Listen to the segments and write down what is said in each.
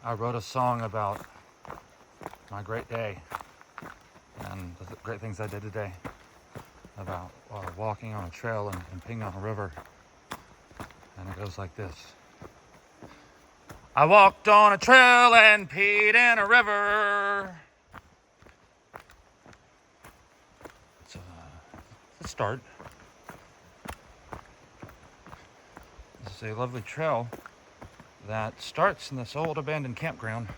I wrote a song about my great day and the great things I did today, about walking on a trail and peeing on a river. And it goes like this. I walked on a trail and peed in a river. Let's start. This is a lovely trail that starts in this old abandoned campground.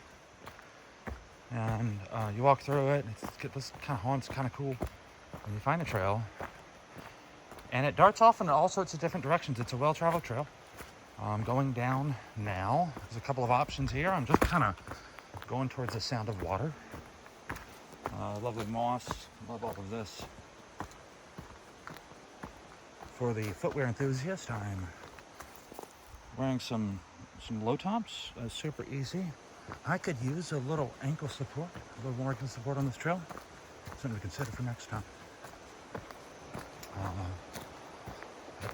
And you walk through it, this kind of haunt's kind of cool. And you find a trail. And it darts off in all sorts of different directions. It's a well-traveled trail. I'm going down now. There's a couple of options here. I'm just kind of going towards the sound of water. Lovely moss. Love all of this. For the footwear enthusiast, I'm wearing some low tops. Super easy. I could use a little ankle support, a little more ankle support on this trail. Something to consider for next time.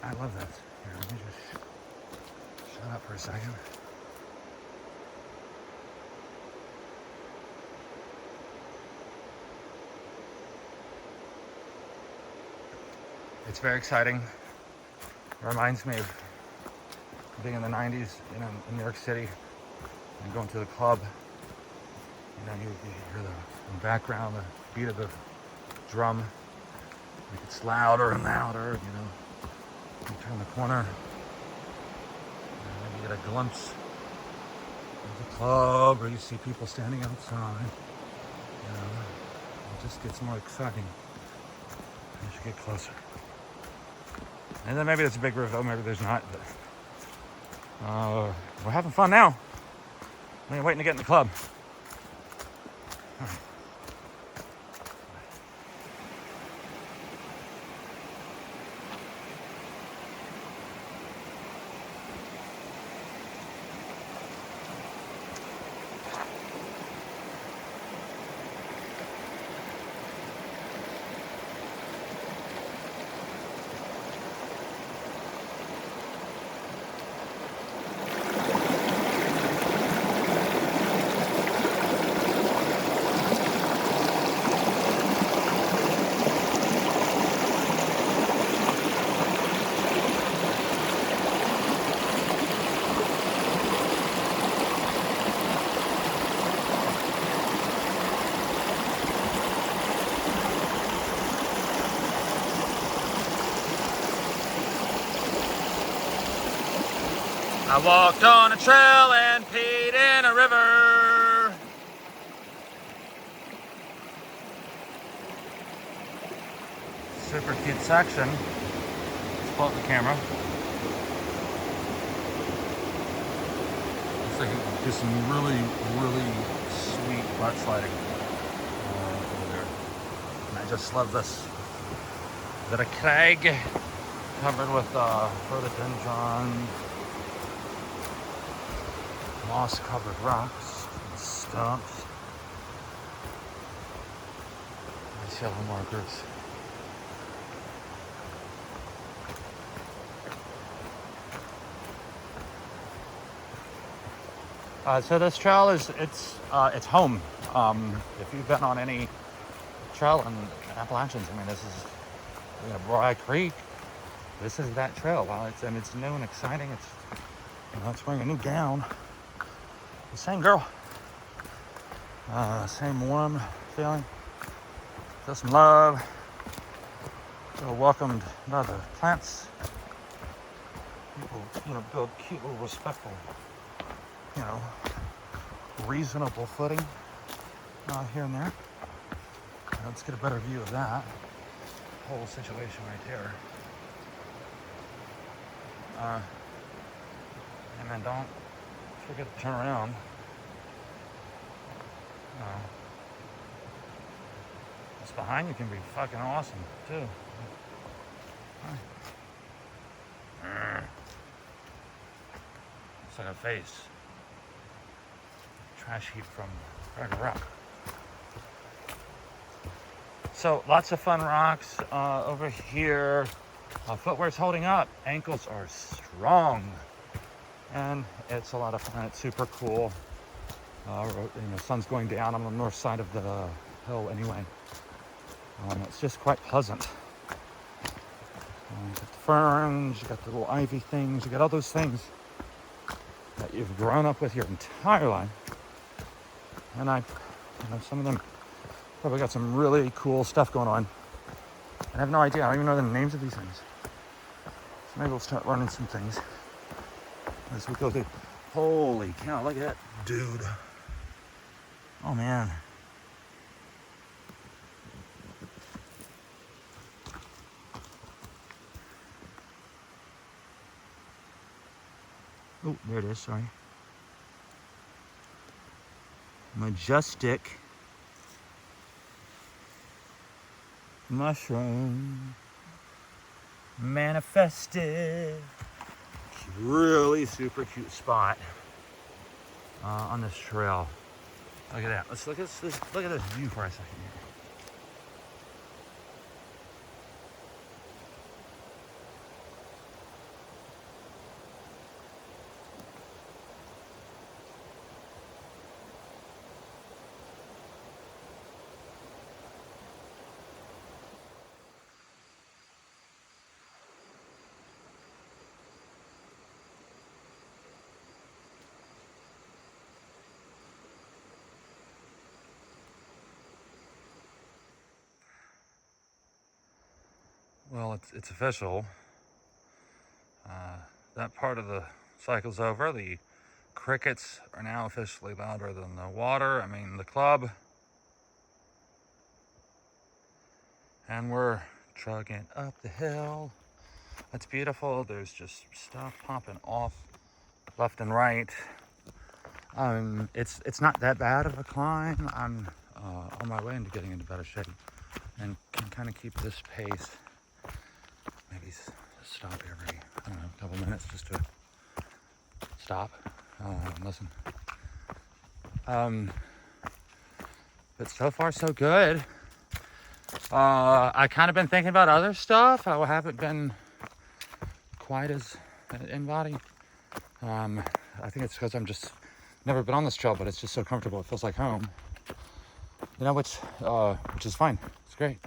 I love this. Here, let me just shut up for a second. It's very exciting. It reminds me of being in the 90s in New York City and going to the club. You know, you hear in the background the beat of the drum. It gets louder and louder, you know. You turn the corner and you get a glimpse of the club, or you see people standing outside. You know, it just gets more exciting as you get closer. And then maybe there's a big reveal, maybe there's not, but we're having fun now. We're waiting to get in the club. All right. I walked on a trail and peed in a river. Super cute section. Let's pull up the camera. Looks like you can do some really, really sweet butt sliding over there. And I just love this. Bit of crag covered with rhododendron. Moss-covered rocks and stumps. Nice yellow markers. So this trail it's home. If you've been on any trail in Appalachians, I mean, this is Bry Creek. This is that trail. Well, it's new and exciting. It's wearing a new gown. The same girl, same warm feeling, feel some love, feel welcomed by the plants. People, build cute little respectful, reasonable footing here and there. Let's get a better view of that whole situation right there. And then don't forget to turn around. What's behind you can be fucking awesome too. Looks like a face. Trash heap from Fraggle Rock. So lots of fun rocks over here. Footwear's holding up. Ankles are strong. And it's a lot of fun. It's super cool. Sun's going down on the north side of the hill anyway. It's just quite pleasant. You got the ferns, you got the little ivy things, you got all those things that you've grown up with your entire life. And some of them probably got some really cool stuff going on. I have no idea. I don't even know the names of these things. So maybe we'll start learning some things as we go through. Holy cow, look at that dude. Oh man. Oh, there it is, sorry. Majestic mushroom manifested. Really super cute spot on this trail. Look at that. Let's look at this. Look at this view for a second here. Well, it's official. That part of the cycle's over. The crickets are now officially louder than the water. I mean, the club. And we're trucking up the hill. It's beautiful. There's just stuff popping off left and right. It's not that bad of a climb. I'm on my way into getting into better shape and can kind of keep this pace. Maybe stop every, couple minutes just to stop, listen. But so far so good. I kind of been thinking about other stuff. I haven't been quite as in body. I think it's because I'm just never been on this trail, but it's just so comfortable. It feels like home. Which is fine. It's great.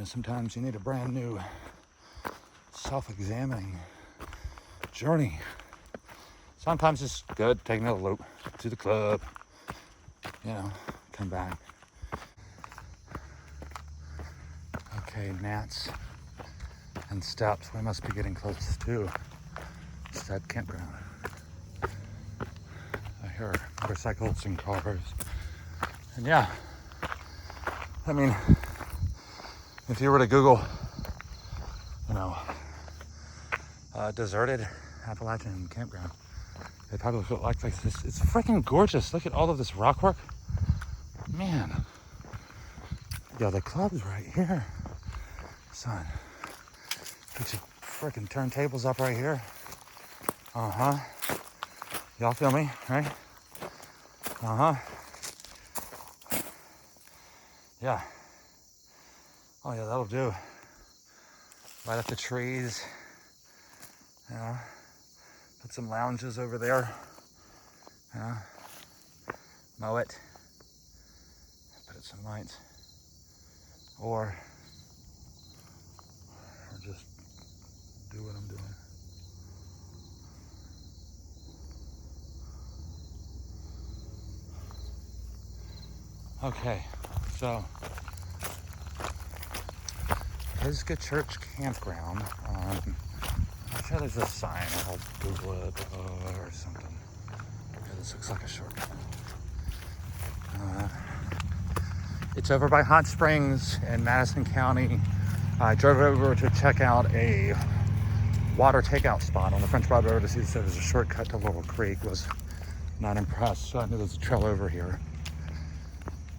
Sometimes you need a brand new self-examining journey. Sometimes it's good taking a loop to the club, come back. Okay, gnats and steps. We must be getting close to Stead Campground. I hear motorcycles and cars. And yeah, I mean, if you were to Google, deserted Appalachian campground, they probably look like this. It's freaking gorgeous. Look at all of this rock work. Man. Yeah, the club's right here. Son. Put your freaking turntables up right here. Y'all feel me, right? Yeah. Oh yeah, that'll do. Right up the trees. Put some lounges over there. Mow it. Put some lights. Or just do what I'm doing. Okay, so Pisgah Church Campground. I'm sure there's a sign. I'll Google it or something. Okay, this looks like a shortcut. It's over by Hot Springs in Madison County. I drove over to check out a water takeout spot on the French Broad Road to see if there was a shortcut to Laurel Creek. Was not impressed, so I knew there's a trail over here.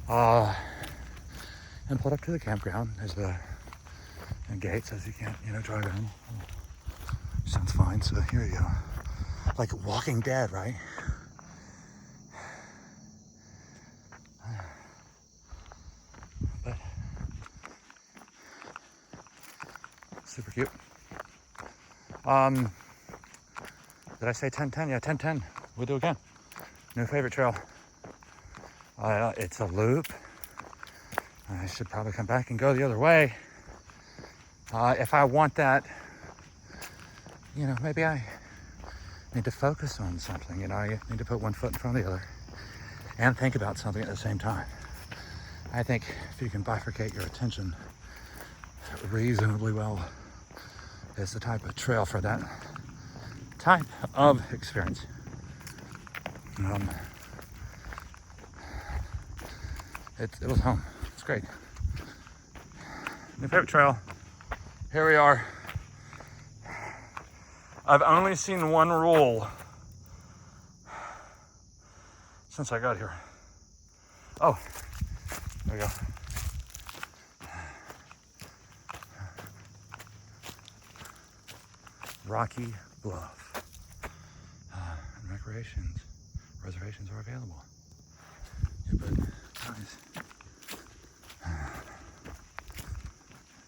And pulled up to the campground. There's the gate says you can't, drive in. Sounds fine. So here you go. Like Walking Dead, right? But super cute. Did I say 1010? Yeah, 1010. We'll do again. New favorite trail. It's a loop. I should probably come back and go the other way. If I want that, you know, maybe I need to focus on something. You know, you need to put one foot in front of the other and think about something at the same time. I think if you can bifurcate your attention reasonably well, it's the type of trail for that type of experience. It was home. It's great. New favorite trail. Here we are. I've only seen one rule since I got here. Oh, there we go. Rocky Bluff. And reservations are available. Yeah, but guys,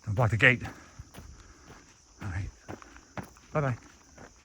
don't block the gate. All right. Bye-bye.